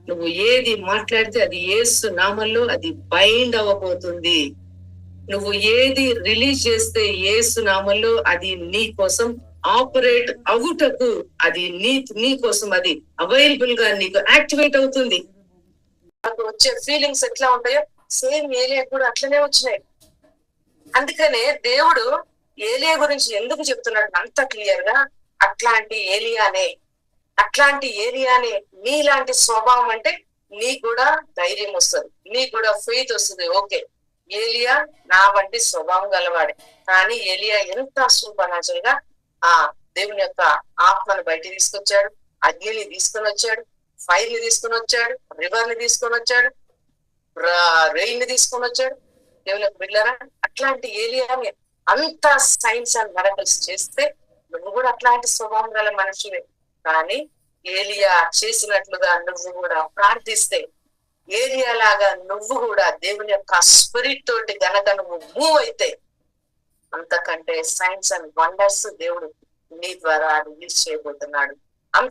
నువ్వు ఏది మాట్లాడితే అది యేసు నామంలో అది బైండ్ అవ్వబోతుంది. నువ్వు ఏది రిలీజ్ చేస్తే యేసు నామంలో అది నీ కోసం ఆపరేట్ అవుటకు, అది నీ కోసం అది అవైలబుల్ గా నీకు యాక్టివేట్ అవుతుంది. నాకు వచ్చే ఫీలింగ్స్ ఎట్లా ఉంటాయో సేమ్ ఏలియా కూడా అట్లనే వచ్చినాయి. అందుకనే దేవుడు ఏలియా గురించి ఎందుకు చెప్తున్నాడు అంత క్లియర్ గా, అట్లాంటి ఏలియానే నీలాంటి స్వభావం అంటే నీకు కూడా ధైర్యం వస్తుంది, నీకు కూడా ఫెయిత్ వస్తుంది. ఓకే, ఏలియా నా వంటి స్వభావం గలవాడే, కానీ ఏలియా ఎంత సూపర్ న్యాచురల్ గా ఆ దేవుని యొక్క ఆత్మను బయట తీసుకొచ్చాడు, అగ్నిని తీసుకొని వచ్చాడు, ఫైర్ ని తీసుకొని వచ్చాడు, రివర్ ని తీసుకొని వచ్చాడు, రెయిన్ ని తీసుకొని వచ్చాడు. దేవుని యొక్క బిడ్డలారా, అట్లాంటి ఏలియాని అంత సైన్స్ అండ్ మిరకల్స్ చేస్తే నువ్వు కూడా అట్లాంటి స్వభావం గల మనిషివే. కానీ ఏలియా చేసినట్లుగా నువ్వు కూడా ప్రార్థిస్తే, ఏలియా లాగా నువ్వు కూడా దేవుని యొక్క స్పిరిట్ తోటి గనక నువ్వు మూవ్ అయితే, అంతకంటే సైన్స్ అండ్ వండర్స్ దేవుడు నీ ద్వారా రిలీజ్ చేయబోతున్నాడు.